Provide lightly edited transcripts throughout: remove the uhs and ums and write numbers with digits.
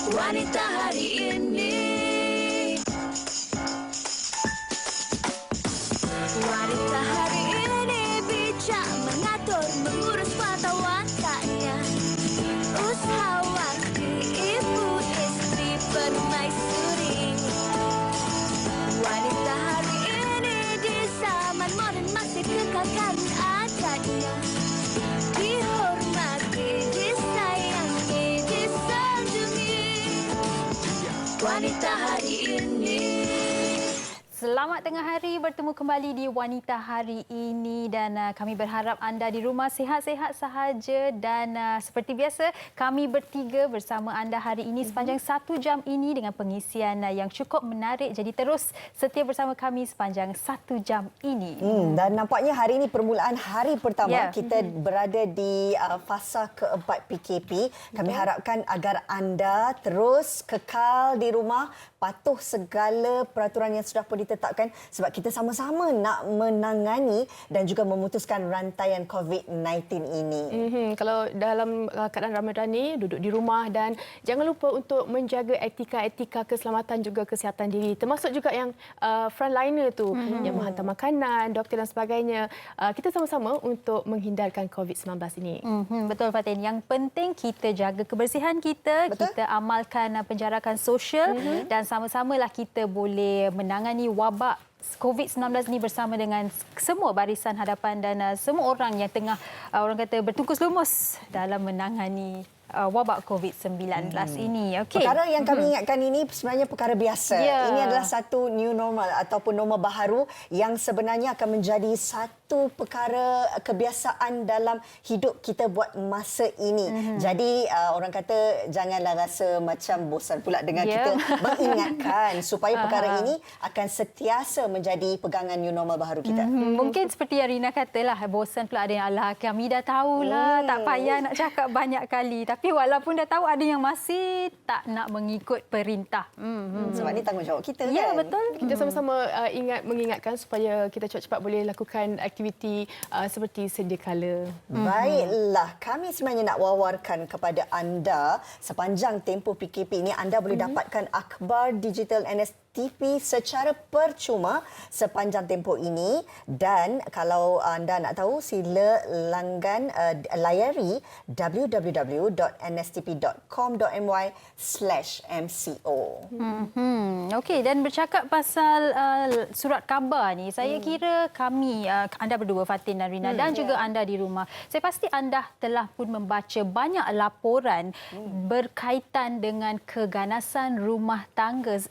Wanita hari ini. Wanita hari ini bijak mengatur, mengurus mata wataknya. Usahawati, ibu, istri, permaisuri. Wanita hari ini di zaman modern masih kekalkan adatnya. Dihormati, disayangi, disanjungi. Wanita hari ini. Selamat tengah hari, bertemu kembali di Wanita Hari Ini dan kami berharap anda di rumah sihat-sihat sahaja dan seperti biasa kami bertiga bersama anda hari ini sepanjang 1 jam ini dengan pengisian yang cukup menarik, jadi terus setia bersama kami sepanjang 1 jam ini. Dan nampaknya hari ini permulaan hari pertama kita berada di fasa keempat PKP. Kami harapkan agar anda terus kekal di rumah, patuh segala peraturan yang sudah pun ditetapkan sebab kita sama-sama nak menangani dan juga memutuskan rantaian COVID-19 ini. Kalau dalam keadaan Ramadan ni, duduk di rumah dan jangan lupa untuk menjaga etika-etika keselamatan juga kesihatan diri. Termasuk juga yang frontliner tu, yang menghantar makanan, doktor dan sebagainya. Kita sama-sama untuk menghindarkan COVID-19 ini. Betul Fatin. Yang penting kita jaga kebersihan kita, kita amalkan penjarakan sosial dan sama-samalah kita boleh menangani wabak COVID-19 ni bersama dengan semua barisan hadapan dan semua orang yang tengah orang kata bertungkus lumus dalam menangani wabak COVID-19 ini. Okay. Perkara yang kami ingatkan ini sebenarnya perkara biasa. Ini adalah satu new normal ataupun norma baharu yang sebenarnya akan menjadi satu perkara kebiasaan dalam hidup kita buat masa ini. Jadi orang kata janganlah rasa macam bosan pula dengar kita mengingatkan supaya perkara ini akan sentiasa menjadi pegangan new normal baharu kita. Mungkin seperti yang Rina katalah, bosan pula ada yang alah kami dah tahulah, tak payah nak cakap banyak kali. Tapi walaupun dah tahu ada yang masih tak nak mengikut perintah. Sebab ni tanggungjawab kita Ya, kan? betul. Kita sama-sama mengingatkan supaya kita cepat-cepat boleh lakukan aktiviti seperti sedia kala. Baiklah, kami sebenarnya nak wawarkan kepada anda sepanjang tempoh PKP ini anda boleh dapatkan akhbar digital NSTP secara percuma sepanjang tempoh ini dan kalau anda nak tahu sila layari www.nstp.com.my/mco. Okey, dan bercakap pasal surat khabar ni, saya kira kami, anda berdua Fatin dan Rina dan juga anda di rumah, saya pasti anda telah pun membaca banyak laporan berkaitan dengan keganasan rumah tangga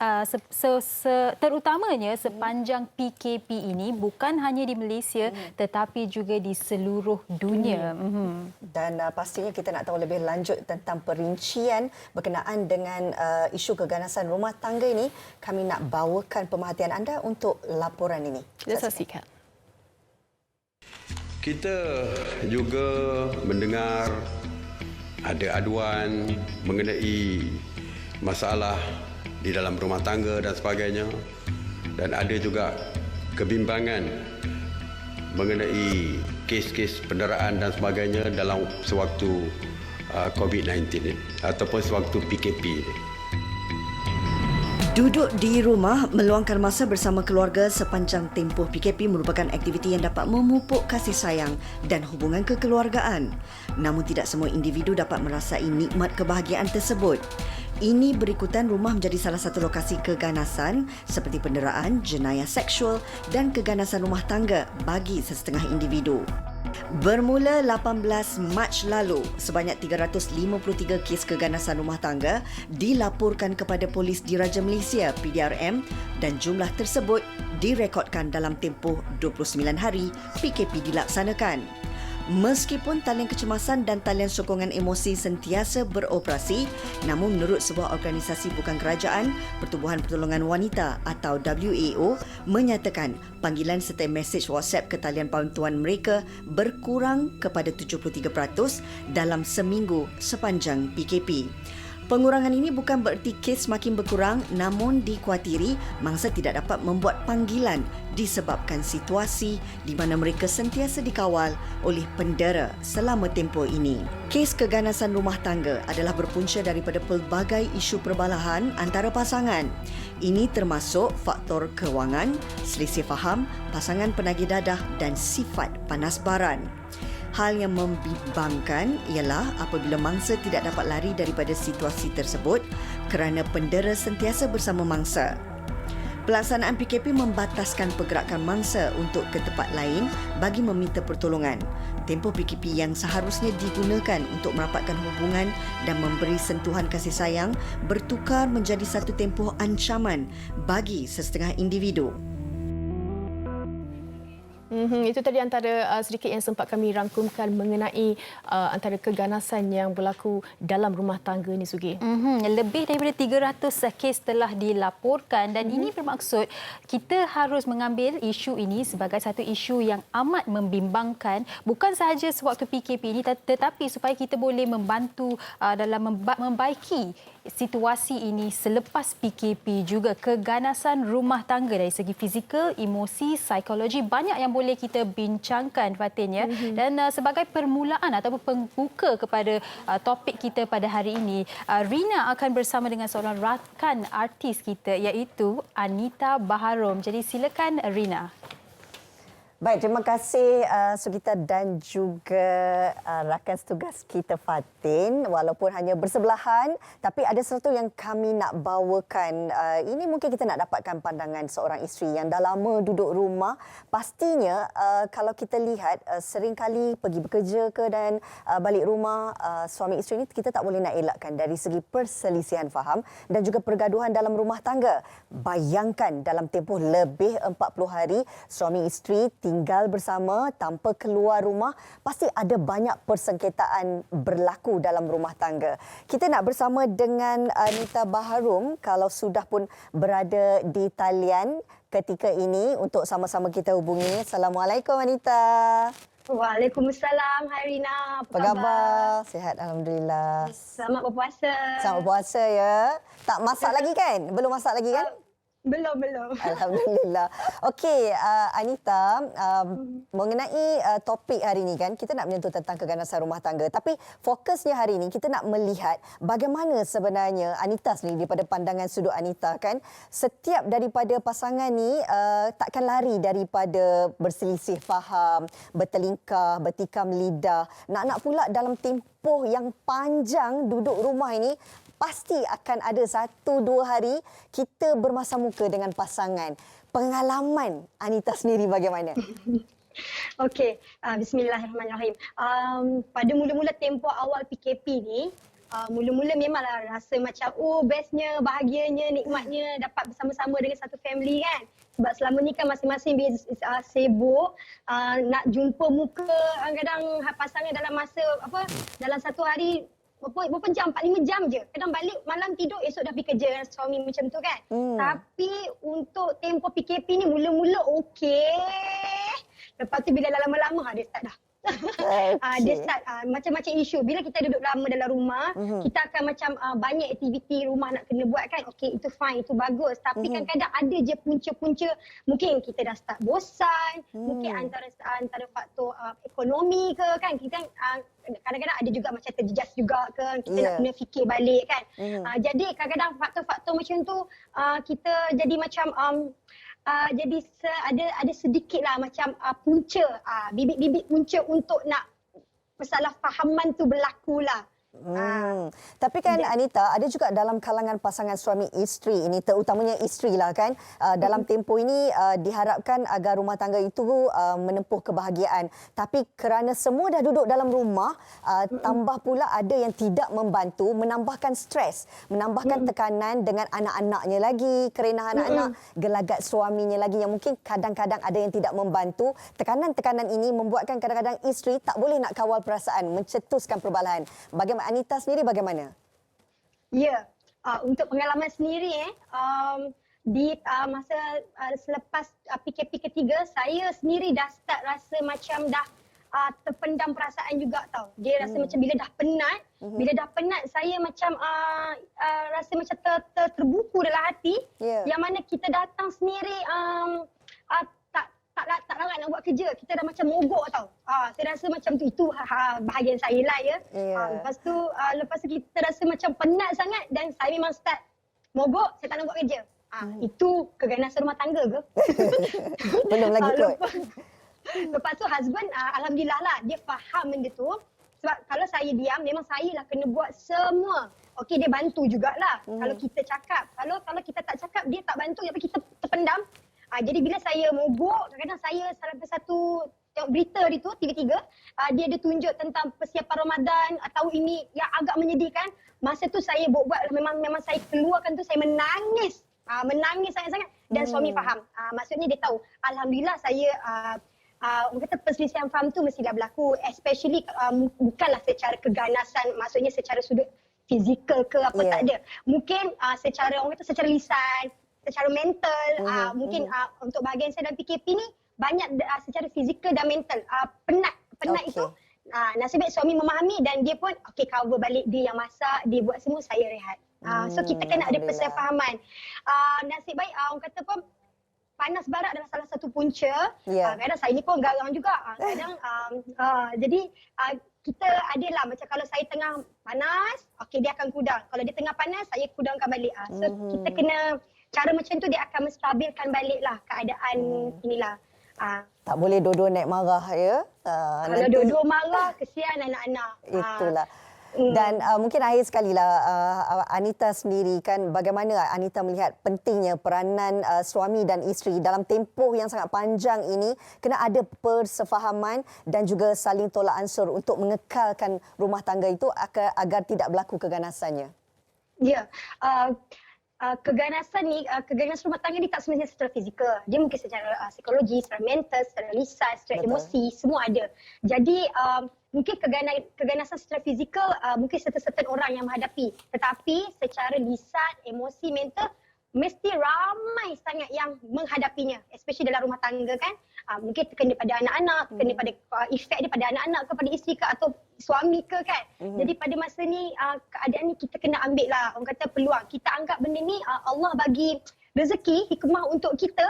terutamanya sepanjang PKP ini, bukan hanya di Malaysia tetapi juga di seluruh dunia. Dan pastinya kita nak tahu lebih lanjut tentang perincian berkenaan dengan isu keganasan rumah tangga ini. Kami nak bawakan pemerhatian anda untuk laporan ini. Kita saksikan. Kita juga mendengar ada aduan mengenai masalah di dalam rumah tangga dan sebagainya, dan ada juga kebimbangan mengenai kes-kes penderaan dan sebagainya dalam sewaktu COVID-19 ataupun sewaktu PKP ini. Duduk di rumah, meluangkan masa bersama keluarga sepanjang tempoh PKP merupakan aktiviti yang dapat memupuk kasih sayang dan hubungan kekeluargaan. Namun tidak semua individu dapat merasai nikmat kebahagiaan tersebut. Ini berikutan rumah menjadi salah satu lokasi keganasan seperti penderaan, jenayah seksual dan keganasan rumah tangga bagi sesetengah individu. Bermula 18 Mac lalu, sebanyak 353 kes keganasan rumah tangga dilaporkan kepada Polis Diraja Malaysia (PDRM) dan jumlah tersebut direkodkan dalam tempoh 29 hari PKP dilaksanakan. Meskipun talian kecemasan dan talian sokongan emosi sentiasa beroperasi, namun menurut sebuah organisasi bukan kerajaan, Pertubuhan Pertolongan Wanita atau WAO menyatakan panggilan serta mesej WhatsApp ke talian bantuan mereka berkurang kepada 73% dalam seminggu sepanjang PKP. Pengurangan ini bukan bererti kes makin berkurang, namun dikuatiri mangsa tidak dapat membuat panggilan disebabkan situasi di mana mereka sentiasa dikawal oleh pendera selama tempoh ini. Kes keganasan rumah tangga adalah berpunca daripada pelbagai isu perbalahan antara pasangan. Ini termasuk faktor kewangan, selisih faham, pasangan penagih dadah dan sifat panas baran. Hal yang membimbangkan ialah apabila mangsa tidak dapat lari daripada situasi tersebut kerana pendera sentiasa bersama mangsa. Pelaksanaan PKP membataskan pergerakan mangsa untuk ke tempat lain bagi meminta pertolongan. Tempoh PKP yang seharusnya digunakan untuk merapatkan hubungan dan memberi sentuhan kasih sayang bertukar menjadi satu tempoh ancaman bagi sesetengah individu. Itu tadi antara sedikit yang sempat kami rangkumkan mengenai antara keganasan yang berlaku dalam rumah tangga ni, Sugi. Lebih daripada 300 kes telah dilaporkan dan ini bermaksud kita harus mengambil isu ini sebagai satu isu yang amat membimbangkan, bukan sahaja sewaktu PKP ini tetapi supaya kita boleh membantu dalam membaiki situasi ini selepas PKP juga. Keganasan rumah tangga dari segi fizikal, emosi, psikologi, banyak yang boleh kita bincangkan, Fatin, ya. Dan sebagai permulaan ataupun pembuka kepada topik kita pada hari ini, Rina akan bersama dengan seorang rakan artis kita iaitu Anita Baharom. Jadi silakan, Rina. Baik, terima kasih Sugita dan juga rakan setugas kita Fatin. Walaupun hanya bersebelahan, tapi ada sesuatu yang kami nak bawakan. Ini mungkin kita nak dapatkan pandangan seorang isteri yang dah lama duduk rumah. Pastinya kalau kita lihat seringkali pergi bekerja ke dan balik rumah, suami isteri ini kita tak boleh nak elakkan dari segi perselisihan faham dan juga pergaduhan dalam rumah tangga. Bayangkan dalam tempoh lebih 40 hari suami isteri tinggal bersama tanpa keluar rumah, pasti ada banyak persengketaan berlaku dalam rumah tangga. Kita nak bersama dengan Anita Baharom kalau sudah pun berada di talian ketika ini untuk sama-sama kita hubungi. Assalamualaikum Anita. Waalaikumsalam, Hai Rina. Apa khabar? Sihat Alhamdulillah. Selamat berpuasa. Selamat berpuasa ya. Tak masak lagi kan? Belum masak lagi kan? Belum. Alhamdulillah. Okey, Anita, mengenai topik hari ini kan, kita nak menyentuh tentang keganasan rumah tangga. Tapi fokusnya hari ini kita nak melihat bagaimana sebenarnya Anita sendiri daripada pandangan sudut Anita kan, setiap daripada pasangan ni takkan lari daripada berselisih faham, bertelingkah, bertikam lidah. Nak pula dalam tempoh yang panjang duduk rumah ini, pasti akan ada 1-2 hari kita bermasa muka dengan pasangan. Pengalaman Anita sendiri bagaimana? Okey, bismillahirrahmanirrahim. Pada mula-mula tempoh awal PKP ni, mula-mula memanglah rasa macam bestnya, bahagianya, nikmatnya dapat bersama-sama dengan satu family kan. Sebab selama ni kan masing-masing sibuk, nak jumpa muka kadang-kadang pasangan dalam masa dalam satu hari berapa jam, 4-5 jam je. Kadang balik malam tidur, esok dah pergi kerja suami macam tu kan. Tapi untuk tempoh PKP ni mula-mula okey. Lepas tu bila dah lama-lama dia start dah. Dia start macam-macam isu. Bila kita duduk lama dalam rumah, kita akan macam banyak aktiviti rumah nak kena buat kan. Okey, itu fine, itu bagus. Tapi kadang-kadang ada je punca-punca. Mungkin kita dah start bosan. Mungkin antara faktor ekonomi ke kan. Kita kadang-kadang ada juga macam terjejas juga ke. Kita nak kena fikir balik kan. Jadi kadang-kadang faktor-faktor macam tu kita jadi macam jadi ada sedikitlah macam punca, bibit-bibit punca untuk nak masalah fahaman tu berlakulah. Tapi kan Anita, ada juga dalam kalangan pasangan suami isteri ini, terutamanya isteri lah kan, dalam tempoh ini diharapkan agar rumah tangga itu menempuh kebahagiaan. Tapi kerana semua dah duduk dalam rumah, tambah pula ada yang tidak membantu, menambahkan stres, menambahkan tekanan dengan anak-anaknya lagi, kerenahan anak-anak, gelagat suaminya lagi yang mungkin kadang-kadang ada yang tidak membantu. Tekanan-tekanan ini membuatkan kadang-kadang isteri tak boleh nak kawal perasaan, mencetuskan perbalahan. Bagaimana Anita sendiri bagaimana? Ya, untuk pengalaman sendiri di masa selepas PKP ketiga, saya sendiri dah start rasa macam dah terpendam perasaan juga tau. Dia rasa macam bila dah penat, Bila dah penat, saya macam rasa macam terbuku dalam hati. Yang mana kita datang sendiri tak larat nak buat kerja. Kita dah macam mogok tau. Saya rasa macam itu bahagian saya lah ya. Lepas tu kita rasa macam penat sangat dan saya memang start mogok, saya tak nak buat kerja. Itu keganasan rumah tangga ke? Belum lagi kot. Lepas tu husband alhamdulillah lah dia faham benda tu. Sebab kalau saya diam memang saya lah kena buat semua. Okey, dia bantu jugalah. Kalau kita cakap. Kalau kita tak cakap dia tak bantu tapi kita terpendam. Jadi bila saya mogok, kadang-kadang saya salah satu tengok berita hari tu TV3, dia ada tunjuk tentang persiapan Ramadan atau ini yang agak menyedihkan. Masa tu saya buat memang saya keluarkan tu saya menangis. Menangis sangat-sangat dan suami faham. Maksudnya dia tahu alhamdulillah saya orang kata perselisihan faham tu mestilah berlaku, especially bukanlah secara keganasan, maksudnya secara sudut fizikal ke apa tak ada. Mungkin secara orang kata secara lisan, secara mental, mungkin untuk bahagian saya dalam PKP ni banyak secara fizikal dan mental. Penat itu. Nasib baik suami memahami dan dia pun cover balik, dia yang masak, dia buat semua, saya rehat. So kita kena ada persefahaman. Nasib baik orang kata pun panas barat adalah salah satu punca. Kadang saya ni pun garang juga. Kadang jadi kita adalah macam kalau saya tengah panas, dia akan kudang. Kalau dia tengah panas, saya kudangkan balik. So kita kena cara macam tu dia akan menstabilkan baliklah keadaan inilah. Tak boleh dua-dua naik marah ya. Kalau dua-dua marah, kesian anak-anak. Itulah. Dan mungkin akhir sekali lah Anita sendiri kan, bagaimana Anita melihat pentingnya peranan suami dan isteri dalam tempoh yang sangat panjang ini, kena ada persefahaman dan juga saling tolak ansur untuk mengekalkan rumah tangga itu agar tidak berlaku keganasannya. Ya. Keganasan rumah tangga ni tak semestinya secara fizikal. Dia mungkin secara psikologi, secara mental, secara lisan, secara emosi, semua ada. Jadi mungkin keganasan secara fizikal mungkin certain orang yang menghadapi. Tetapi secara lisan, emosi, mental mesti ramai sangat yang menghadapinya. Especially dalam rumah tangga kan. Mungkin terkena pada anak-anak, terkena pada efek dia pada anak-anak ke, pada isteri ke atau suami ke kan. Jadi pada masa ni keadaan ni kita kena ambil lah orang kata peluang. Kita anggap benda ni Allah bagi rezeki, hikmah untuk kita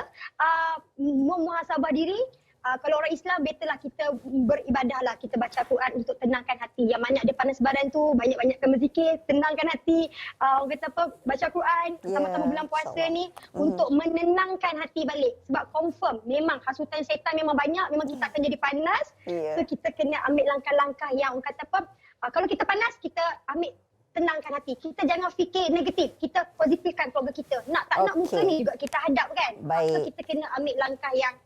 memuhasabah diri. Kalau orang Islam, better lah kita beribadah lah. Kita baca Quran untuk tenangkan hati. Yang mana ada panas badan tu, banyak-banyakkan berzikir, tenangkan hati. Orang kata apa, baca Quran sama-sama bulan puasa ni untuk menenangkan hati balik. Sebab confirm, memang hasutan syaitan memang banyak, memang kita akan jadi panas. So kita kena ambil langkah-langkah yang orang kata apa, kalau kita panas, kita ambil tenangkan hati. Kita jangan fikir negatif. Kita positifkan keluarga kita. Nak tak nak muka ni juga kita hadap kan. So kita kena ambil langkah yang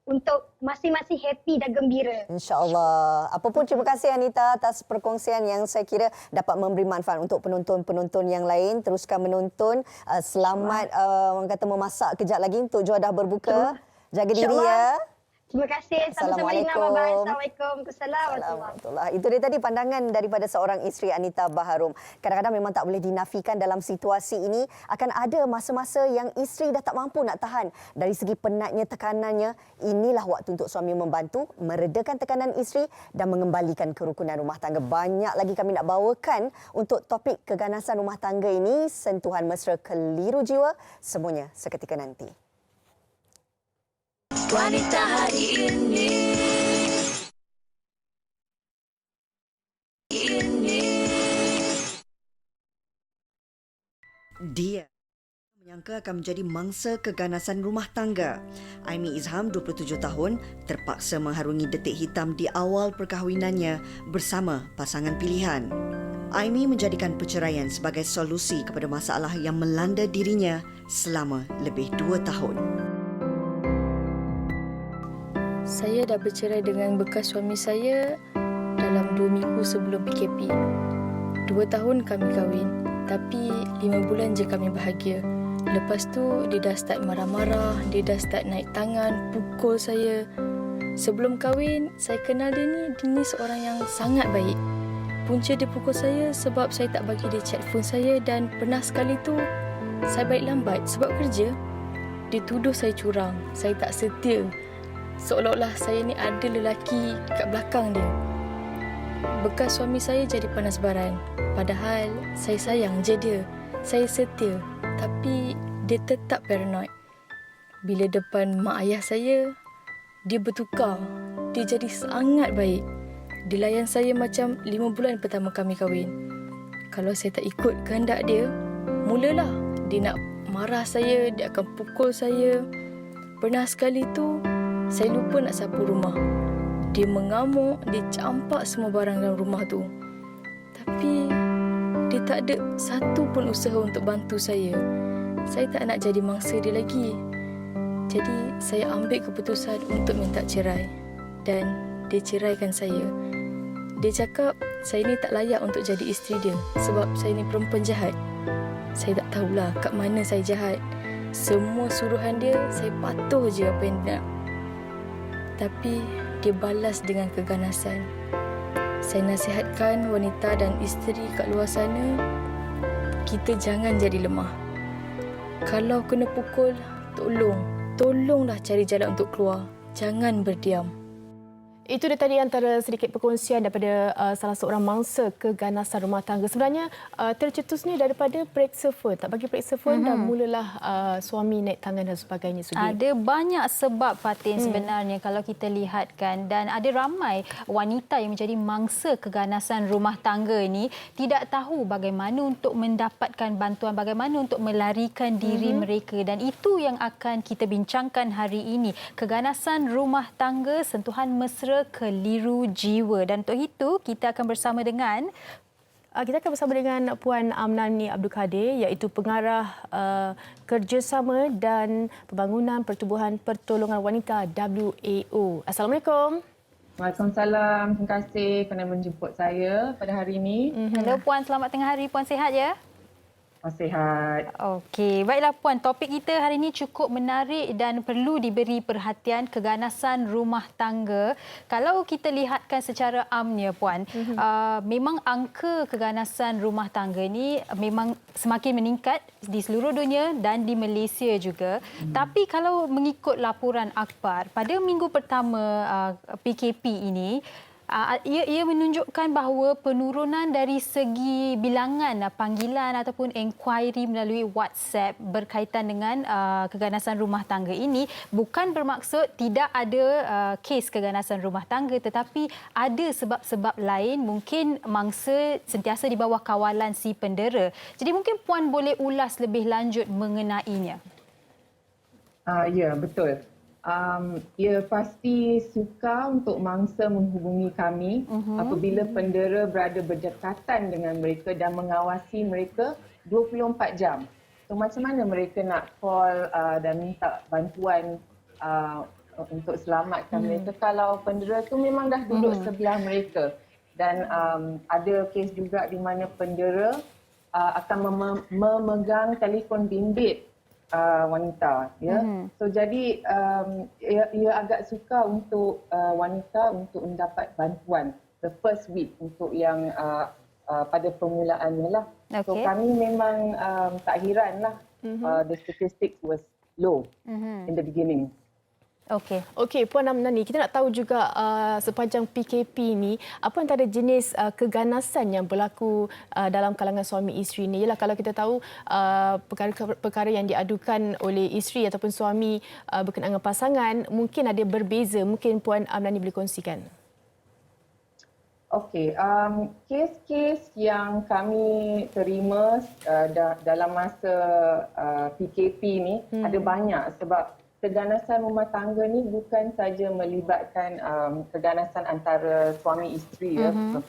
untuk masing-masing happy dan gembira. InsyaAllah. Apapun, terima kasih Anita atas perkongsian yang saya kira dapat memberi manfaat untuk penonton-penonton yang lain. Teruskan menonton. Selamat orang kata memasak kejap lagi untuk Juadah berbuka. Jaga diri ya. Terima kasih. Assalamualaikum. Assalamualaikum. Assalamualaikum. Itu dia tadi pandangan daripada seorang isteri, Anita Baharom. Kadang-kadang memang tak boleh dinafikan dalam situasi ini akan ada masa-masa yang isteri dah tak mampu nak tahan. Dari segi penatnya, tekanannya, inilah waktu untuk suami membantu meredakan tekanan isteri dan mengembalikan kerukunan rumah tangga. Banyak lagi kami nak bawakan untuk topik keganasan rumah tangga ini. Sentuhan mesra keliru jiwa, semuanya seketika nanti. Wanita hari ini. Dia menyangka akan menjadi mangsa keganasan rumah tangga. Aimi Izham, 27 tahun, terpaksa mengharungi detik hitam di awal perkahwinannya bersama pasangan pilihan. Aimi menjadikan perceraian sebagai solusi kepada masalah yang melanda dirinya selama lebih 2 tahun. Saya dah bercerai dengan bekas suami saya dalam 2 minggu sebelum PKP. 2 tahun kami kahwin, tapi 5 bulan je kami bahagia. Lepas tu, dia dah start marah-marah, dia dah start naik tangan, pukul saya. Sebelum kahwin, saya kenal dia ni seorang yang sangat baik. Punca dia pukul saya sebab saya tak bagi dia chat phone saya dan pernah sekali tu, saya balik lambat sebab kerja. Dia tuduh saya curang, saya tak setia. Seolah-olah saya ni ada lelaki kat belakang dia. bekas suami saya jadi panas baran. Padahal saya sayang je dia. Saya setia. Tapi dia tetap paranoid. Bila depan mak ayah saya, dia bertukar. Dia jadi sangat baik. Dia layan saya macam 5 bulan pertama kami kahwin. Kalau saya tak ikut kehendak dia, mulalah dia nak marah saya, dia akan pukul saya. Pernah sekali tu, saya lupa nak sapu rumah. Dia mengamuk, dia campak semua barang dalam rumah tu. Tapi, dia tak ada satu pun usaha untuk bantu saya. Saya tak nak jadi mangsa dia lagi. Jadi, saya ambil keputusan untuk minta cerai. Dan dia ceraikan saya. Dia cakap, saya ni tak layak untuk jadi isteri dia sebab saya ni perempuan jahat. Saya tak tahulah kat mana saya jahat. Semua suruhan dia, saya patuh je apa yang dia nak. Tapi, dia balas dengan keganasan. Saya nasihatkan wanita dan isteri kat luar sana, kita jangan jadi lemah. Kalau kena pukul, tolonglah cari jalan untuk keluar. Jangan berdiam. Itu dia tadi antara sedikit perkongsian daripada salah seorang mangsa keganasan rumah tangga. Sebenarnya tercetusnya daripada periksa phone. Tak bagi periksa phone dan mulalah suami naik tangan dan sebagainya. Sudi. Ada banyak sebab, Fatin, sebenarnya kalau kita lihatkan, dan ada ramai wanita yang menjadi mangsa keganasan rumah tangga ini tidak tahu bagaimana untuk mendapatkan bantuan, bagaimana untuk melarikan diri mereka, dan itu yang akan kita bincangkan hari ini. Keganasan rumah tangga, sentuhan mesra keliru jiwa. Dan untuk itu kita akan bersama dengan Puan Amnani Abdul Kadir, iaitu pengarah kerjasama dan pembangunan pertubuhan pertolongan wanita WAO. Assalamualaikum. Waalaikumsalam. Terima kasih kerana menjemput saya pada hari ini. Hello Puan, selamat tengah hari. Puan sihat ya? Sihat. Okey, baiklah Puan, topik kita hari ini cukup menarik dan perlu diberi perhatian, keganasan rumah tangga. Kalau kita lihatkan secara amnya Puan, memang angka keganasan rumah tangga ni memang semakin meningkat di seluruh dunia dan di Malaysia juga. Tapi kalau mengikut laporan akhbar, pada minggu pertama PKP ini, ia menunjukkan bahawa penurunan dari segi bilangan panggilan ataupun inquiry melalui WhatsApp berkaitan dengan keganasan rumah tangga ini bukan bermaksud tidak ada kes keganasan rumah tangga, tetapi ada sebab-sebab lain, mungkin mangsa sentiasa di bawah kawalan si pendera. Jadi mungkin Puan boleh ulas lebih lanjut mengenainya. Ya, betul. Ia pasti suka untuk mangsa menghubungi kami apabila pendera berada berdekatan dengan mereka dan mengawasi mereka 24 jam. So macam mana mereka nak call dan minta bantuan untuk selamatkan mereka kalau pendera tu memang dah duduk sebelah mereka. Dan ada kes juga di mana pendera akan memegang telefon bimbit wanita, ya. So jadi ia agak suka untuk wanita untuk mendapat bantuan the first week untuk yang pada permulaannya lah. Okay. So kami memang tak heran lah the statistics was low in the beginning. Okey, Puan Amnani, kita nak tahu juga sepanjang PKP ni apa antara jenis keganasan yang berlaku dalam kalangan suami isteri ni. Yalah, kalau kita tahu perkara yang diadukan oleh isteri ataupun suami berkenaan dengan pasangan mungkin ada berbeza. Mungkin Puan Amnani boleh kongsikan. Okey, kes-kes yang kami terima dalam masa PKP ni ada banyak sebab keganasan rumah tangga ni bukan saja melibatkan keganasan antara suami isteri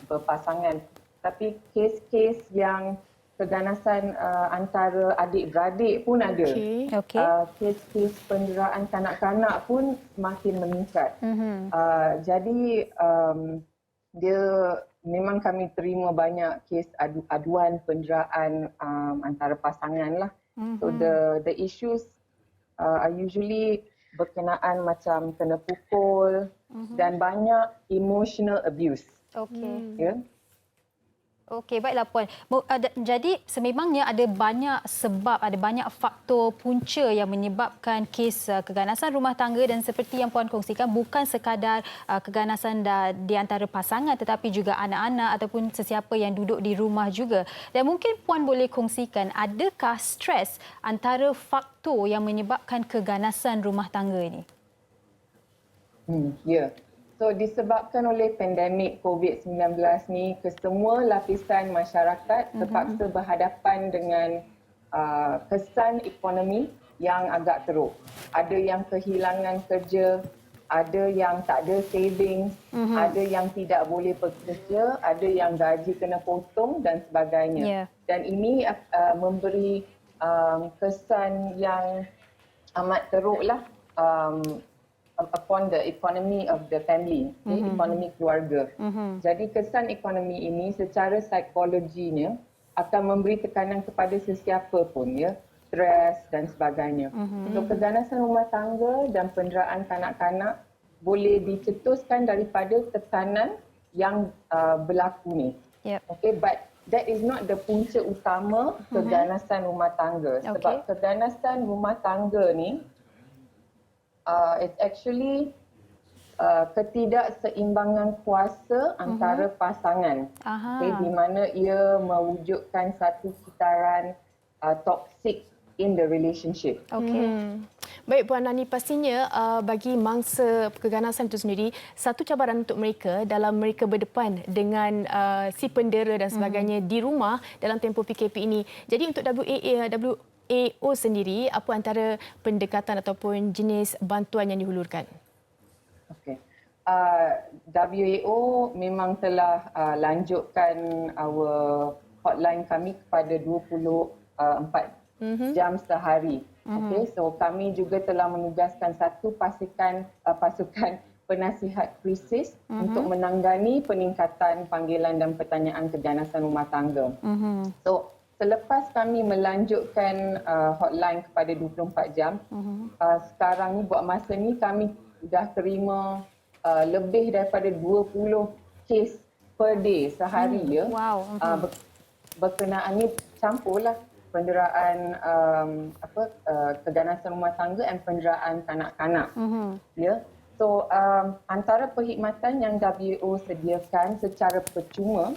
berpasangan, tapi kes-kes yang keganasan antara adik-beradik pun ada. Kes-kes penderaan kanak-kanak pun semakin meningkat. Jadi dia memang kami terima banyak kes aduan penderaan antara pasangan lah. So the issues are usually berkenaan macam kena pukul dan banyak emotional abuse. Okey. Yeah. Okey, baiklah Puan. Jadi sememangnya ada banyak sebab, ada banyak faktor punca yang menyebabkan kes keganasan rumah tangga, dan seperti yang Puan kongsikan, bukan sekadar keganasan di antara pasangan tetapi juga anak-anak ataupun sesiapa yang duduk di rumah juga. Dan mungkin Puan boleh kongsikan, adakah stres antara faktor yang menyebabkan keganasan rumah tangga ini? Ya. So disebabkan oleh pandemik COVID-19 ni, kesemua lapisan masyarakat terpaksa berhadapan dengan kesan ekonomi yang agak teruk. Ada yang kehilangan kerja, ada yang tak ada savings, ada yang tidak boleh bekerja, ada yang gaji kena potong dan sebagainya. Yeah. Dan ini memberi kesan yang amat teruklah upon the economy of the family, ekonomi keluarga. Jadi kesan ekonomi ini secara psikologinya akan memberi tekanan kepada sesiapa pun, ya, stres dan sebagainya. So keganasan rumah tangga dan penderaan kanak-kanak boleh dicetuskan daripada tekanan yang berlaku ni. Yep. Okay, but that is not the punca utama keganasan rumah tangga. Sebab keganasan rumah tangga ni it's actually ketidakseimbangan kuasa antara pasangan. Okay, di mana ia mewujudkan satu kitaran toxic in the relationship. Okey. Baik Puan Nani, pastinya bagi mangsa keganasan itu sendiri, satu cabaran untuk mereka dalam mereka berdepan dengan si pendera dan sebagainya di rumah dalam tempoh PKP ini. Jadi untuk WAO sendiri, apa antara pendekatan ataupun jenis bantuan yang dihulurkan? Okay. WAO memang telah lanjutkan our hotline kami kepada 24 jam sehari. Okay, so kami juga telah menugaskan satu pasukan penasihat krisis untuk menangani peningkatan panggilan dan pertanyaan keganasan rumah tangga. So selepas kami melanjutkan hotline kepada 24 jam, sekarang ni buat masa ni kami dah terima lebih daripada 20 kes per day sehari, ya. Wow. Berkenaan ni campurlah penderaan keganasan rumah tangga dan penderaan kanak-kanak. Ya. So antara perkhidmatan yang WO sediakan secara percuma,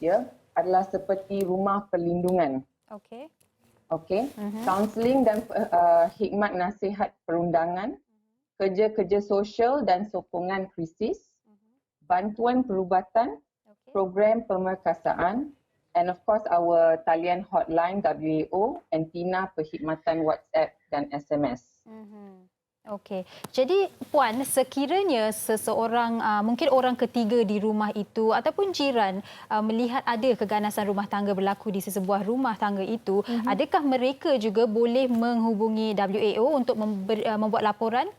ya, adalah seperti rumah perlindungan. Okey. Kaunseling dan khidmat nasihat perundangan, kerja-kerja sosial dan sokongan krisis, bantuan perubatan, program pemerkasaan, and of course our talian hotline WAO, antina perkhidmatan WhatsApp dan SMS. Okey. Jadi Puan, sekiranya seseorang, mungkin orang ketiga di rumah itu ataupun jiran melihat ada keganasan rumah tangga berlaku di sesebuah rumah tangga itu, adakah mereka juga boleh menghubungi WAO untuk membuat laporan?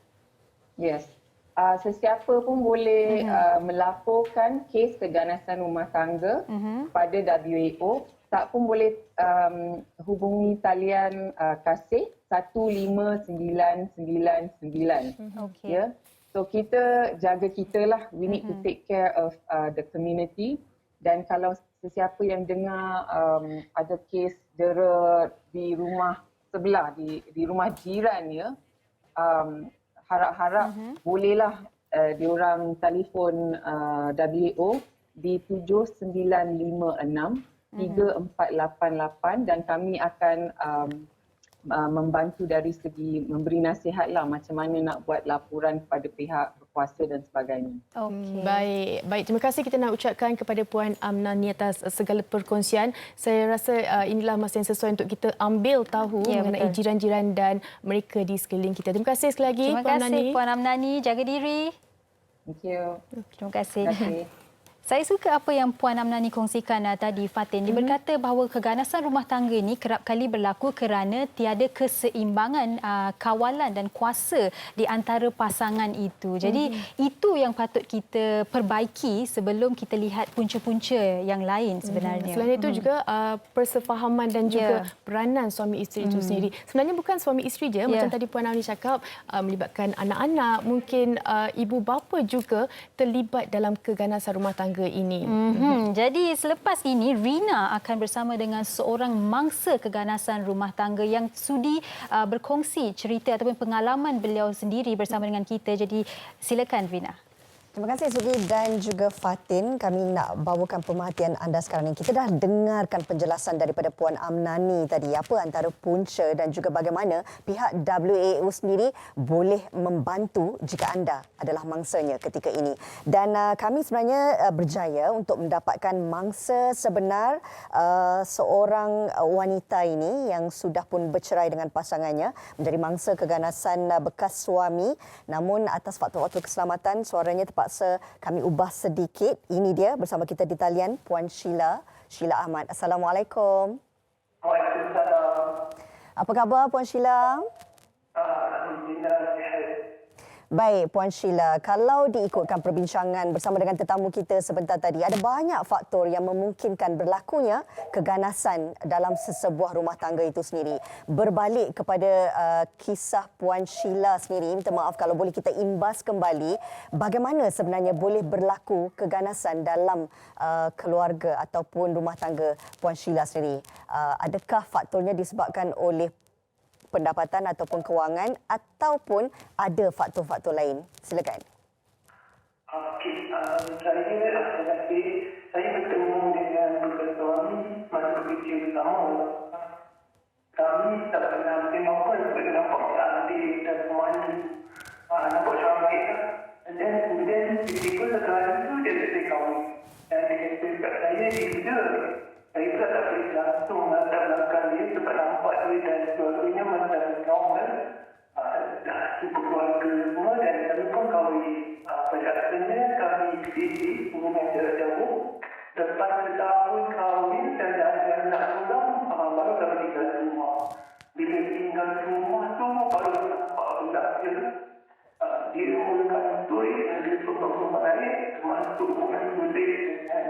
Yes. Sesiapa pun boleh melaporkan kes keganasan rumah tangga pada WAO. Tak pun boleh hubungi talian kasih 15999. Ya. So kita jaga kita lah. We need to take care of the community. Dan kalau sesiapa yang dengar ada kes dera di rumah sebelah, di rumah jiran, ya, harap-harap bolehlah diorang telefon WAO di 7956 3488 dan kami akan membantu dari segi memberi nasihatlah macam mana nak buat laporan kepada pihak berkuasa dan sebagainya. Okey. Baik. Terima kasih kita nak ucapkan kepada Puan Amnani atas segala perkongsian. Saya rasa inilah masa yang sesuai untuk kita ambil tahu mengenai jiran-jiran dan mereka di sekeliling kita. Terima kasih sekali lagi Puan Amnani. Puan Amnani, jaga diri. Thank you. Terima kasih. Terima kasih. Saya suka apa yang Puan Amnani kongsikan tadi, Fatin. Dia berkata bahawa keganasan rumah tangga ini kerap kali berlaku kerana tiada keseimbangan kawalan dan kuasa di antara pasangan itu. Jadi itu yang patut kita perbaiki sebelum kita lihat punca-punca yang lain sebenarnya. Selain itu juga persefahaman dan juga peranan suami isteri itu sendiri. Sebenarnya bukan suami isteri je, macam tadi Puan Amnani cakap, melibatkan anak-anak, mungkin ibu bapa juga terlibat dalam keganasan rumah tangga. tangga ini. Jadi selepas ini Rina akan bersama dengan seorang mangsa keganasan rumah tangga yang sudi berkongsi cerita ataupun pengalaman beliau sendiri bersama dengan kita. Jadi silakan Rina. Terima kasih Sugi dan juga Fatin. Kami nak bawakan pemerhatian anda sekarang ini. Kita dah dengarkan penjelasan daripada Puan Amnani tadi. Apa antara punca dan juga bagaimana pihak WAO sendiri boleh membantu jika anda adalah mangsanya ketika ini. Dan kami sebenarnya berjaya untuk mendapatkan mangsa sebenar seorang wanita ini yang sudah pun bercerai dengan pasangannya menjadi mangsa keganasan bekas suami. Namun atas faktor-faktor keselamatan suaranya terpaksa kami ubah sedikit. Ini dia bersama kita di talian Puan Sheila Ahmad. Assalamualaikum. Waalaikumsalam. Apa khabar Puan Sheila? Alhamdulillah sihat. Baik Puan Sheila, kalau diikutkan perbincangan bersama dengan tetamu kita sebentar tadi, ada banyak faktor yang memungkinkan berlakunya keganasan dalam sesebuah rumah tangga itu sendiri. Berbalik kepada kisah Puan Sheila sendiri, minta maaf kalau boleh kita imbas kembali bagaimana sebenarnya boleh berlaku keganasan dalam keluarga ataupun rumah tangga Puan Sheila sendiri. Adakah faktornya disebabkan oleh pendapatan ataupun kewangan ataupun ada faktor-faktor lain? Silakan. Okey, saya bertemu dengan bekas suami masa bekerja bersama. Kami tak pernah tengok pun seperti nampak adik dan suami. Nampak cantik lah. Dan kemudian tiba-tiba setelah itu dia selesai kahwin. Dan dia kata kat saya, saya pula tak boleh langsung latar belakang dia sebab nampak dia dan keluarganya macam normal. Dah cukup keluarga semua dan kami pun kahwin. Pada akhirnya kami bisik hubungan jarak jauh. Lepas setahun kahwin dan ada anak pulang, baru kami tinggal di rumah. Bila tinggal di rumah tu, baru nampak pula dia mulakan duit dan dia berapa naik termasuk hubungan duit dengan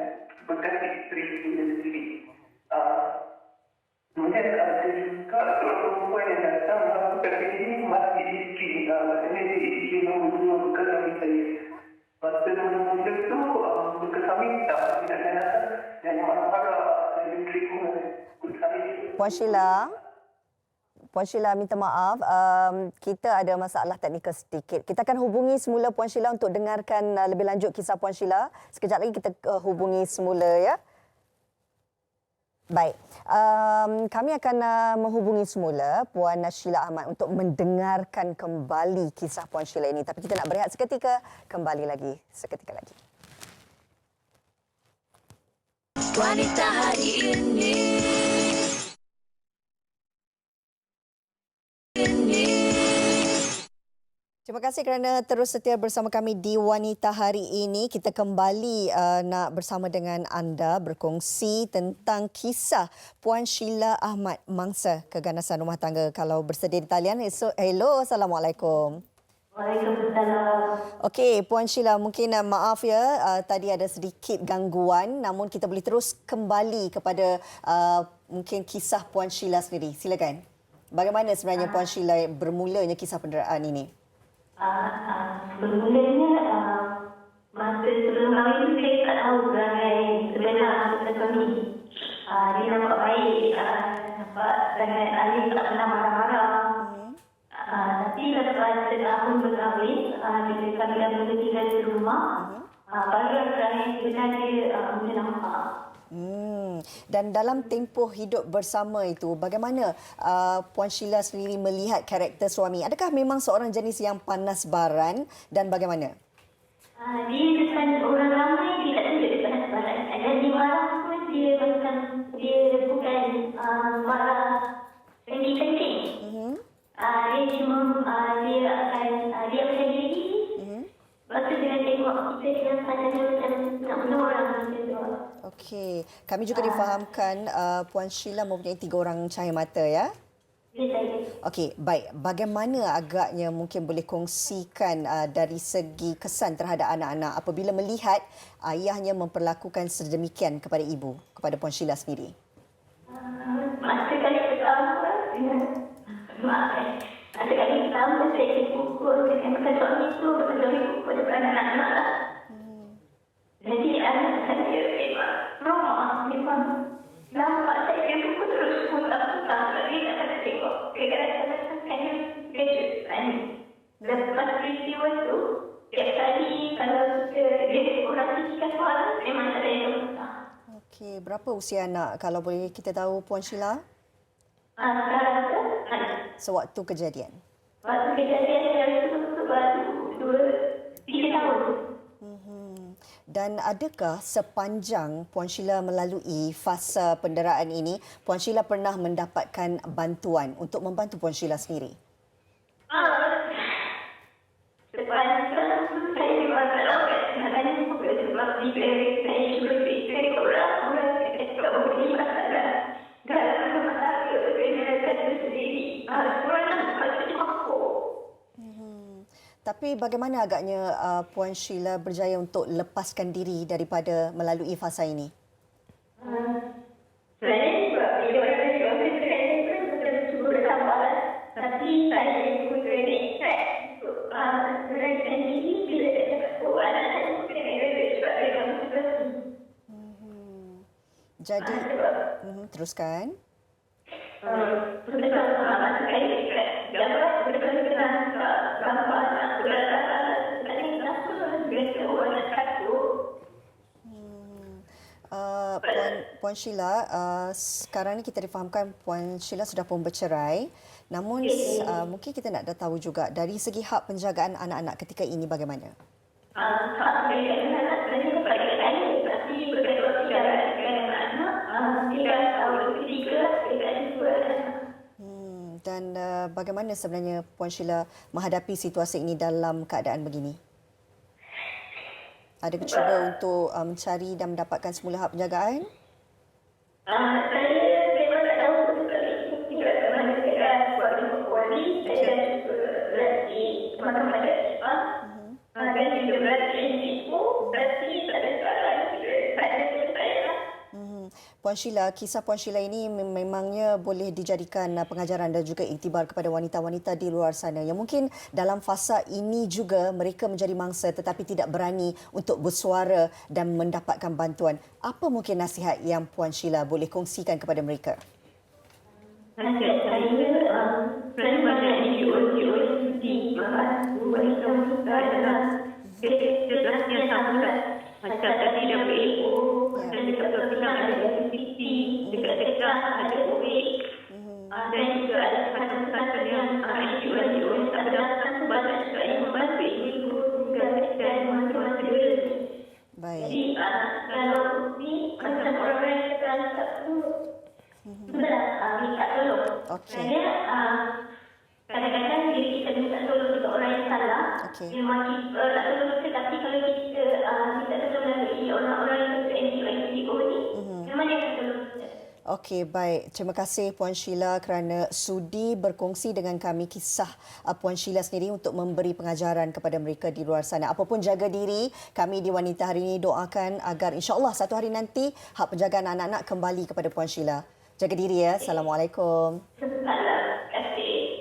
bekas isteri dia sendiri. Kemudian ada juga seorang perempuan yang datang melakukan ini masih isteri. Maksudnya dia isteri nombor 2 bekas suami saya. Masa mula-mula tu bekas suami tak datang dan yang marah-marah saya diterima bekas suami. Puan Sheila minta maaf, kita ada masalah teknikal sedikit. Kita akan hubungi semula Puan Sheila untuk dengarkan lebih lanjut kisah Puan Sheila. Sekejap lagi kita hubungi semula ya. Baik, kami akan menghubungi semula Puan Sheila Ahmad untuk mendengarkan kembali kisah Puan Sheila ini. Tapi kita nak berehat seketika, kembali lagi seketika lagi. Wanita hari ini. Terima kasih kerana terus setia bersama kami di Wanita Hari Ini. Kita kembali nak bersama dengan anda berkongsi tentang kisah Puan Sheila Ahmad, mangsa keganasan rumah tangga. Kalau bersedia di talian, hello, Assalamualaikum. Waalaikumsalam. Okey, Puan Sheila, mungkin maaf ya, tadi ada sedikit gangguan, namun kita boleh terus kembali kepada mungkin kisah Puan Sheila sendiri. Silakan. Bagaimana sebenarnya Puan Sheila bermulanya kisah penderaan ini? Bermulanya masa sebelum kahwin itu saya tak tahu perangai sebenar bekas suami. Dia nampak baik, nampak sangat alim, tak pernah marah-marah. Tapi lepas setahun berkahwin, bila kami dah mula tinggal di rumah, baru perangai sebenar dia mula nampak. Dan dalam tempoh hidup bersama itu, bagaimana Puan Sheila sendiri melihat karakter suami? Adakah memang seorang jenis yang panas baran dan bagaimana? Dia depan orang ramai, dia tak tunjuk dia panas baran. Dan dia marah pun dia macam, dia bukan marah kencing-kencing. Dia cuma, dia akan diri. Lepas tu dia tengok kita yang pandangnya macam nak bunuh orang macam tu. Okey, kami juga difahamkan Puan Sheila mempunyai 3 orang cahaya mata ya? Okey, baik. Bagaimana agaknya mungkin boleh kongsikan dari segi kesan terhadap anak-anak apabila melihat ayahnya memperlakukan sedemikian kepada ibu, kepada Puan Sheila sendiri? Masa kali pertama, masa kali pertama saya dipukul dengan bekas suami itu, bekas suami pukul depan anak-anak lah. Jadi anak Okey, berapa usia anak kalau boleh kita tahu Puan Sheila? Sekarang tu, Sewaktu kejadian. waktu kejadian saya itu baru 3 tahun. Dan adakah sepanjang Puan Sheila melalui fasa penderaan ini, Puan Sheila pernah mendapatkan bantuan untuk membantu Puan Sheila sendiri? Sepanjang saya memang tak tahu kadang-kadang sebab saya sudah fikir orang tak boleh masalah. Dalam rumah tangga, saya kata sendiri, orang maksudnya aku. Tapi bagaimana agaknya Puan Sheila berjaya untuk lepaskan diri daripada melalui fasa ini? Sebenarnya sebab dia orang cakap saya pun macam cuba bertambah. Tapi saya pun kena ikat untuk mereka ini bila saya cakap anak saya pun kena ikat sebab saya kamu seperti. Jadi, teruskan. Betul masa saya ikat gambar betul-betul gambar anak berdasarkan tadi kenapa biasa orang takut. Puan Sheila, sekarang ni kita difahamkan Puan Sheila sudah pun bercerai. Namun mungkin kita nak tahu juga dari segi hak penjagaan anak-anak ketika ini bagaimana? Hak penjagaan anak sebenarnya kepada saya, tapi berkaitan dengan anak, 3 tahun ketiga, saya juga anak. Dan bagaimana sebenarnya Puan Sheila menghadapi situasi ini dalam keadaan begini? Ada cuba untuk mencari dan mendapatkan semula hak penjagaan? Saya memang tak tahu tidak mana saya buat jumpa kuali, saya juga berarti teman-teman saya Jepang, dan juga berarti NGO, berarti tak ada soalan, tak ada saya. Puan Sheila, kisah Puan Sheila ini memangnya boleh dijadikan pengajaran dan juga iktibar kepada wanita-wanita di luar sana yang mungkin dalam fasa ini juga mereka menjadi mangsa tetapi tidak berani untuk bersuara dan mendapatkan bantuan. Apa mungkin nasihat yang Puan Sheila boleh kongsikan kepada mereka? Nasihat saya, sebenarnya banyak NGO-NGO di membantu wanita-wanita dalam kejelas yang sama macam tadi WHO dan juga perpindahan ada FCC, dekat-dekat ada OIC dan juga ada satu-satu yang NGO-NGO yang tak berdasarkan banyak juga yang membantu ibu-ibu dan masa-masa dulu. Jadi kalau ni macam orang yang sedang tak perlu minta tolong. Kerana kadang-kadang bila kita minta tolong juga orang yang salah, memang kita tak tolong kita, tapi kalau kita minta tolong dari orang-orang yang NGO ni, memang dia akan tolong kita. Okey, baik. Terima kasih Puan Sheila kerana sudi berkongsi dengan kami kisah Puan Sheila sendiri untuk memberi pengajaran kepada mereka di luar sana. Apapun jaga diri, kami di Wanita Hari ini doakan agar insya-Allah satu hari nanti hak penjagaan anak-anak kembali kepada Puan Sheila. Jaga diri ya. Assalamualaikum.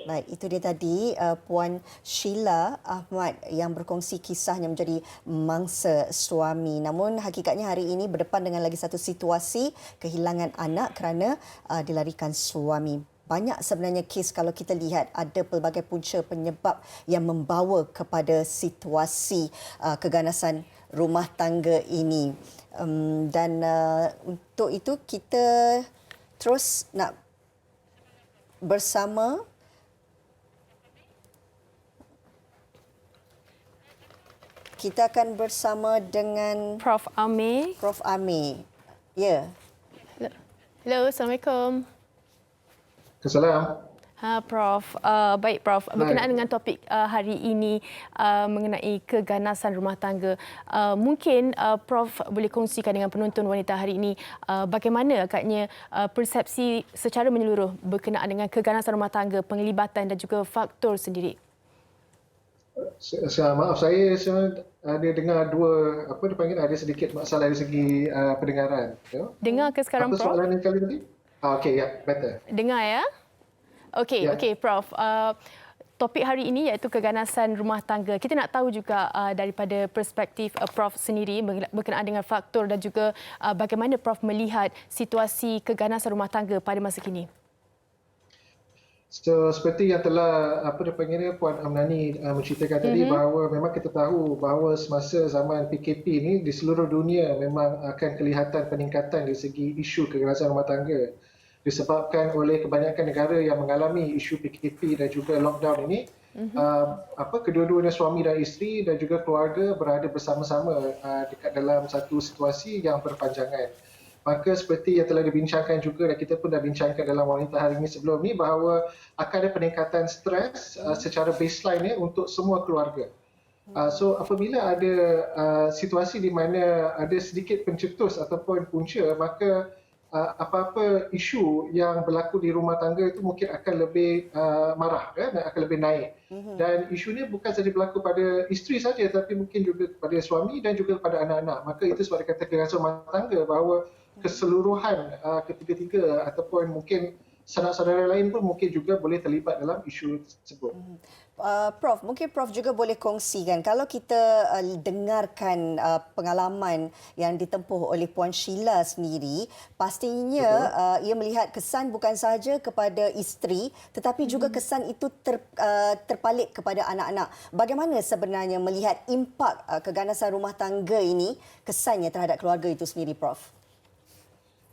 Baik, itu dia tadi Puan Sheila Ahmad yang berkongsi kisahnya menjadi mangsa suami. Namun hakikatnya hari ini berdepan dengan lagi satu situasi kehilangan anak kerana dilarikan suami. Banyak sebenarnya kes kalau kita lihat ada pelbagai punca penyebab yang membawa kepada situasi keganasan rumah tangga ini. Dan untuk itu kita terus nak bersama kita akan bersama dengan Prof. Amir. Prof. Amir. Ya. Hello, Assalamualaikum. Assalamualaikum. Prof. Baik, Prof. Berkenaan dengan topik hari ini mengenai keganasan rumah tangga. Mungkin Prof boleh kongsikan dengan penonton Wanita Hari ini bagaimana agaknya persepsi secara menyeluruh berkenaan dengan keganasan rumah tangga, penglibatan dan juga faktor sendiri. Maaf, saya ada dengar dua, apa dipanggil, ada sedikit masalah dari segi pendengaran. Ya? Dengar ke sekarang, apa Prof? Apa soalan yang kali tadi? Okey, ya, better. Dengar ya? Okey, Ya. okey, Prof. Topik hari ini iaitu keganasan rumah tangga. Kita nak tahu juga daripada perspektif Prof sendiri berkenaan dengan faktor dan juga bagaimana Prof melihat situasi keganasan rumah tangga pada masa kini. So seperti yang telah Puan Amnani menceritakan tadi, bahawa memang kita tahu bahawa semasa zaman PKP ini di seluruh dunia memang akan kelihatan peningkatan dari segi isu kekerasan rumah tangga disebabkan oleh kebanyakan negara yang mengalami isu PKP dan juga lockdown ini. Kedua-duanya suami dan isteri dan juga keluarga berada bersama-sama dekat dalam satu situasi yang berpanjangan. Maka seperti yang telah dibincangkan juga dan kita pun dah bincangkan dalam Wanita Hari ini sebelum ni, bahawa akan ada peningkatan stres secara baseline untuk semua keluarga. So apabila ada situasi di mana ada sedikit pencetus ataupun punca, maka apa-apa isu yang berlaku di rumah tangga itu mungkin akan lebih marah dan akan lebih naik. Dan isu ini bukan saja berlaku pada isteri saja, tapi mungkin juga kepada suami dan juga kepada anak-anak. Maka itu sebab dikatakan kekerasan rumah tangga, bahawa keseluruhan ketiga-tiga ataupun mungkin saudara-saudara lain pun mungkin juga boleh terlibat dalam isu tersebut. Prof, mungkin Prof juga boleh kongsikan kalau kita dengarkan pengalaman yang ditempuh oleh Puan Sheila sendiri, pastinya ia melihat kesan bukan sahaja kepada isteri tetapi juga kesan itu terpalit kepada anak-anak. Bagaimana sebenarnya melihat impak keganasan rumah tangga ini, kesannya terhadap keluarga itu sendiri, Prof?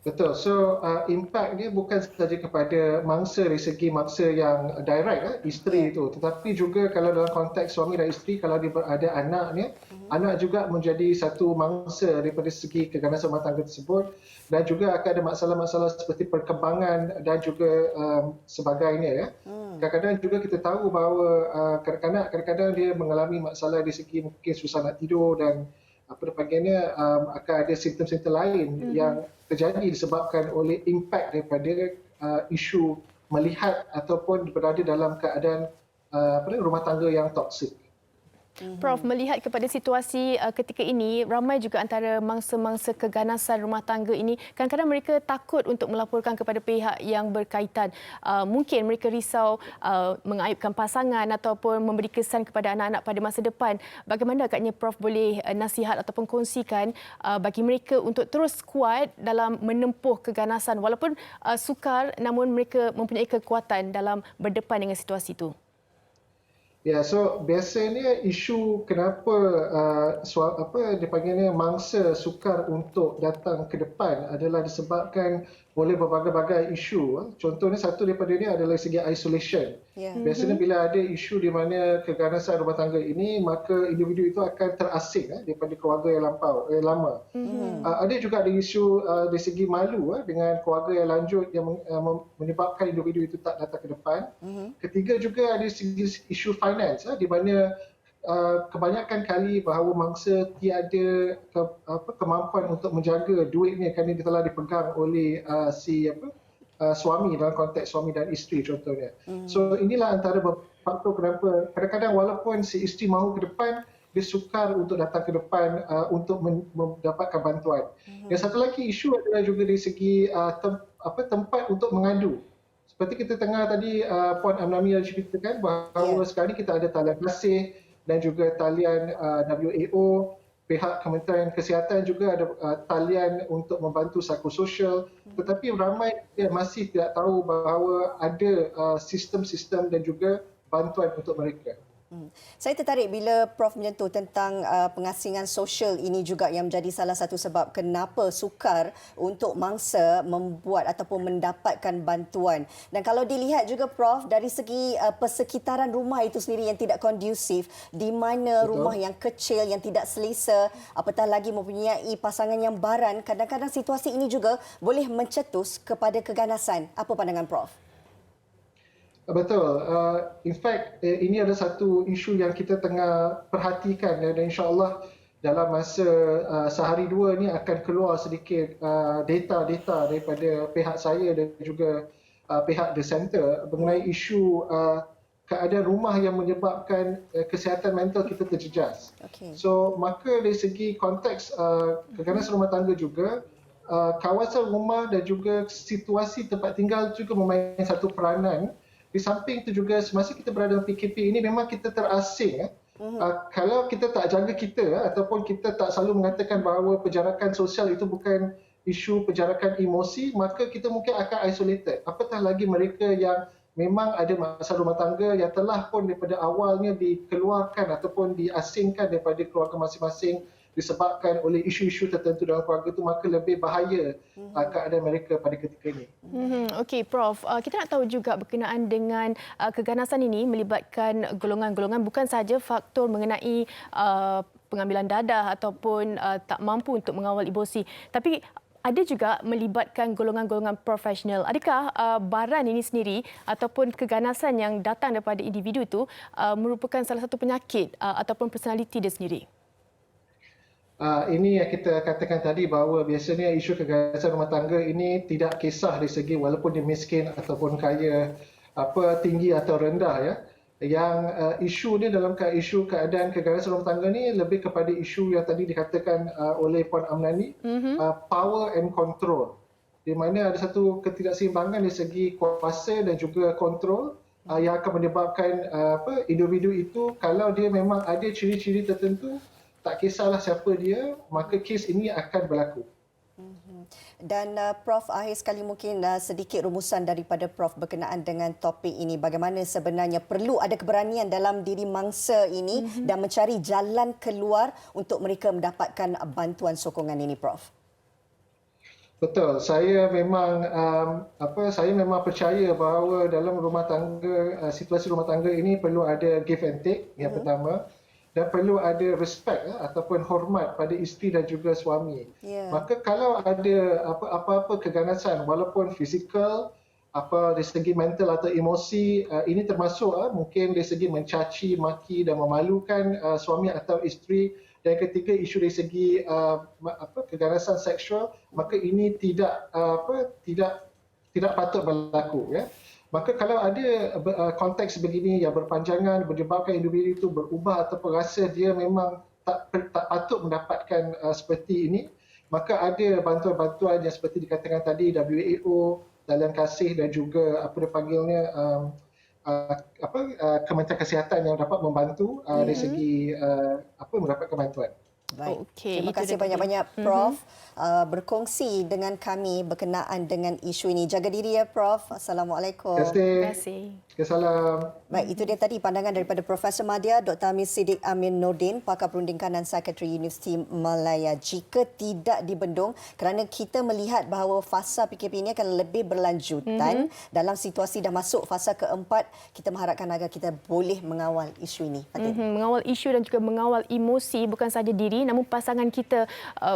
Betul. So impact dia bukan sahaja kepada mangsa dari segi mangsa yang direct, isteri itu, tetapi juga kalau dalam konteks suami dan isteri, kalau dia ada anaknya, anak juga menjadi satu mangsa daripada segi keganasan rumah tangga tersebut, dan juga akan ada masalah-masalah seperti perkembangan dan juga sebagainya. Kadang-kadang juga kita tahu bahawa kanak-kanak kadang-kadang dia mengalami masalah dari segi mungkin susah nak tidur dan akan ada simptom-simptom lain yang terjadi disebabkan oleh impak daripada isu melihat ataupun berada dalam keadaan rumah tangga yang toksik. Prof, melihat kepada situasi ketika ini, ramai juga antara mangsa-mangsa keganasan rumah tangga ini, kadang-kadang mereka takut untuk melaporkan kepada pihak yang berkaitan. Mungkin mereka risau mengaibkan pasangan ataupun memberi kesan kepada anak-anak pada masa depan. Bagaimana agaknya Prof boleh nasihat ataupun kongsikan bagi mereka untuk terus kuat dalam menempuh keganasan walaupun sukar, namun mereka mempunyai kekuatan dalam berdepan dengan situasi itu? Ya, so biasanya isu kenapa dipanggilnya mangsa sukar untuk datang ke depan adalah disebabkan oleh berbagai-bagai isu. Contohnya satu daripada ini adalah segi isolation. Biasanya bila ada isu di mana keganasan rumah tangga ini, maka individu itu akan terasing daripada keluarga yang lama. Ada juga ada isu dari segi malu dengan keluarga yang lanjut yang menyebabkan individu itu tak datang ke depan. Ketiga juga ada segi isu finance, di mana kebanyakan kali bahawa mangsa tiada kemampuan untuk menjaga duitnya kerana dia telah dipegang oleh suami dalam konteks suami dan isteri contohnya. So inilah antara faktor kenapa kadang-kadang walaupun si isteri mahu ke depan, dia sukar untuk datang ke depan untuk mendapatkan bantuan. Yang satu lagi isu adalah juga dari segi tempat untuk mengadu. Seperti kita tengah tadi Puan Amnani ceritakan bahawa sekarang kita ada talian kasih dan juga talian WAO, pihak Kementerian Kesihatan juga ada talian untuk membantu psikososial, tetapi ramai yang masih tidak tahu bahawa ada sistem-sistem dan juga bantuan untuk mereka. Saya tertarik bila Prof menyentuh tentang pengasingan sosial ini juga yang menjadi salah satu sebab kenapa sukar untuk mangsa membuat ataupun mendapatkan bantuan. Dan kalau dilihat juga Prof dari segi persekitaran rumah itu sendiri yang tidak kondusif, di mana rumah yang kecil, yang tidak selesa, apatah lagi mempunyai pasangan yang baran, kadang-kadang situasi ini juga boleh mencetus kepada keganasan. Apa pandangan Prof? Betul. In fact, ini adalah satu isu yang kita tengah perhatikan dan insya-Allah dalam masa sehari dua ni akan keluar sedikit data-data daripada pihak saya dan juga pihak The Centre mengenai isu keadaan rumah yang menyebabkan kesihatan mental kita terjejas. So, maka dari segi konteks keganasan rumah tangga juga, kawasan rumah dan juga situasi tempat tinggal juga memainkan satu peranan. Di samping itu juga semasa kita berada dalam PKP ini memang kita terasing. Kalau kita tak jaga kita ataupun kita tak selalu mengatakan bahawa penjarakan sosial itu bukan isu penjarakan emosi, maka kita mungkin akan isolated. Apatah lagi mereka yang memang ada masalah rumah tangga yang telah pun daripada awalnya dikeluarkan ataupun diasingkan daripada keluarga masing-masing disebabkan oleh isu-isu tertentu dalam keluarga itu, maka lebih bahaya keadaan mereka pada ketika ini. Okey, Prof. Kita nak tahu juga berkenaan dengan keganasan ini melibatkan golongan-golongan, bukan sahaja faktor mengenai pengambilan dadah ataupun tak mampu untuk mengawal emosi, tapi ada juga melibatkan golongan-golongan profesional. Adakah baran ini sendiri ataupun keganasan yang datang daripada individu itu merupakan salah satu penyakit ataupun personaliti dia sendiri? Ini yang kita katakan tadi bahawa biasanya isu keganasan rumah tangga ini tidak kisah dari segi walaupun dia miskin ataupun kaya, tinggi atau rendah ya. Yang isu ni dalam isu keadaan keganasan rumah tangga ni lebih kepada isu yang tadi dikatakan oleh Puan Amnani, power and control. Di mana ada satu ketidakseimbangan dari segi kuasa dan juga kontrol yang akan menyebabkan individu itu kalau dia memang ada ciri-ciri tertentu, tak kisahlah siapa dia, maka kes ini akan berlaku. Dan Prof, akhir sekali mungkin sedikit rumusan daripada Prof berkenaan dengan topik ini. Bagaimana sebenarnya perlu ada keberanian dalam diri mangsa ini dan mencari jalan keluar untuk mereka mendapatkan bantuan sokongan ini, Prof? Betul. Saya memang percaya bahawa dalam rumah tangga, situasi rumah tangga ini perlu ada give and take yang pertama. Dan perlu ada respect ataupun hormat pada isteri dan juga suami. Maka kalau ada apa-apa keganasan walaupun fizikal, dari segi mental atau emosi, ini termasuk mungkin dari segi mencaci, maki dan memalukan suami atau isteri, dan ketiga isu dari segi keganasan seksual, maka ini tidak patut berlaku ya. Maka kalau ada konteks begini yang berpanjangan menyebabkan individu itu berubah atau rasa dia memang tak patut mendapatkan seperti ini, maka ada bantuan-bantuan yang seperti dikatakan tadi WAO, Talian Kasih dan juga Kementerian Kesihatan yang dapat membantu dari segi mendapatkan bantuan. Baik. Terima kasih banyak-banyak Prof berkongsi dengan kami berkenaan dengan isu ini. Jaga diri ya Prof. Assalamualaikum. Terima kasih. Salam. Baik, itu dia tadi pandangan daripada Profesor Madya Dr. Amir Siddiq Amin Nordin, Pakar Perundingan dan Sekretari Universiti Malaya. Jika tidak dibendung, kerana kita melihat bahawa fasa PKP ini akan lebih berlanjutan, dalam situasi dah masuk fasa keempat, kita mengharapkan agar kita boleh mengawal isu ini. Mengawal isu dan juga mengawal emosi bukan sahaja diri, namun pasangan kita,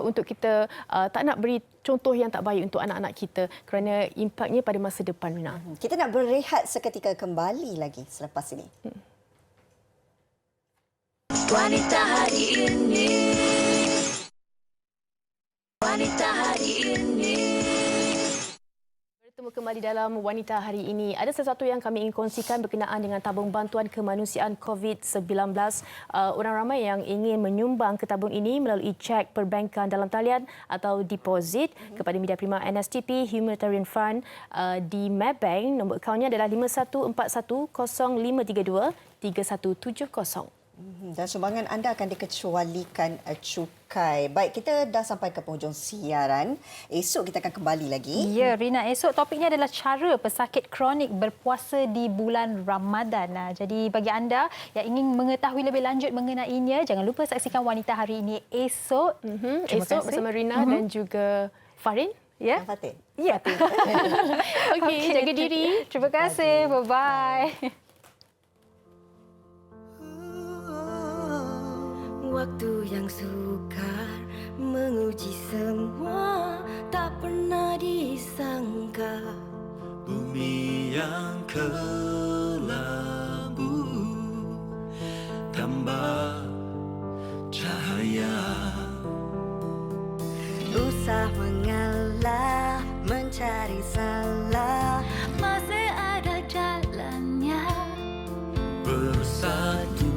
untuk kita tak nak beri contoh yang tak baik untuk anak-anak kita kerana impaknya pada masa depan, Rina. Kita nak berehat seketika, kembali lagi selepas ini. Wanita hari ini. Wanita hari ini. Bertemu kembali dalam Wanita Hari Ini. Ada sesuatu yang kami ingin kongsikan berkenaan dengan tabung bantuan kemanusiaan COVID-19. Orang ramai yang ingin menyumbang ke tabung ini melalui cek perbankan dalam talian atau deposit kepada Media Prima NSTP Humanitarian Fund di Maybank. Nombor akaunnya adalah 5141-532-3170. Dan sumbangan anda akan dikecualikan cukai. Baik, kita dah sampai ke penghujung siaran. Esok kita akan kembali lagi. Ya, Rina, esok topiknya adalah cara pesakit kronik berpuasa di bulan Ramadan. Jadi bagi anda yang ingin mengetahui lebih lanjut mengenainya, jangan lupa saksikan Wanita Hari Ini esok. Esok bersama Rina dan juga Farin. Ya, Fatin. Ya. Okey, jaga diri. Terima kasih. Bye-bye. Waktu yang sukar menguji semua, tak pernah disangka. Bumi yang kelabu tambah cahaya. Usah mengalah, mencari salah, masih ada jalannya. Bersatu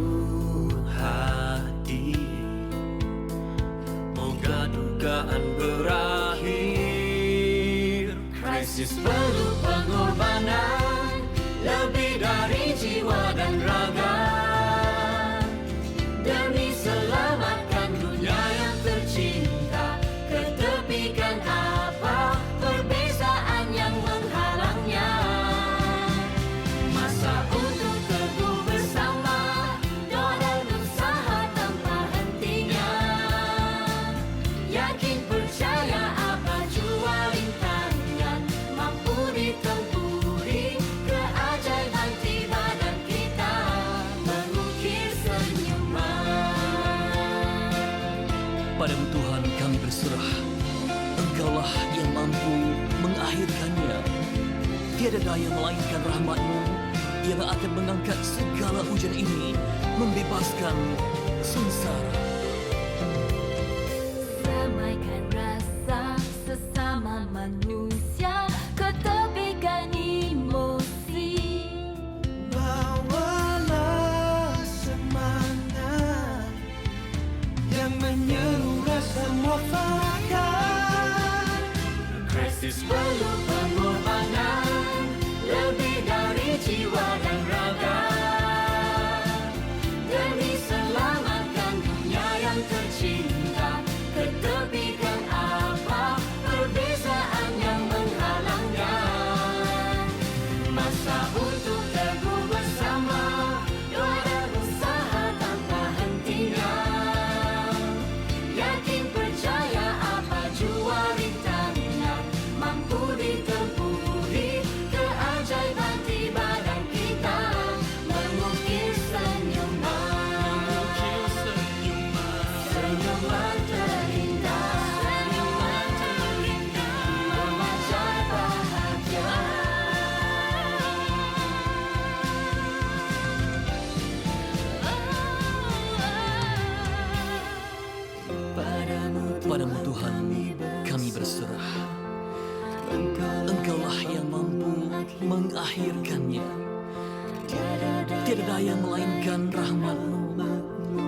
hati, moga dugaan berakhir. Krisis perlu pengorbanan, lebih dari jiwa dan raga, demi selamatkan dunia yang tercinta. Ketepikan apa perbezaan yang menghalangnya. tiada daya melainkan rahmat-Mu yang akan mengangkat segala ujian ini, membebaskan sengsara. Damaikan rasa sesama manusia, ketepikan emosi. Bawalah semangat yang menyeluruh semua fakat. Krisis perlu pengorbanan lebih dari jiwa dan raga, demi selamatkan dunia yang tercinta. Ketepikan apa perbezaan yang menghalangnya. Masa untuk teguh bersama, doa dan usaha tanpa hentinya. Yakin percaya apa jua rintangan mampu ditempuhi. Keajaiban tiba dan kita mengukir senyuman. Senyuman terindah, senyuman terindah, memancar bahagia. Padamu Tuhan kami berserah. Engkaulah yang mampu mengakhirkannya. Tiada daya melainkan rahmat-Mu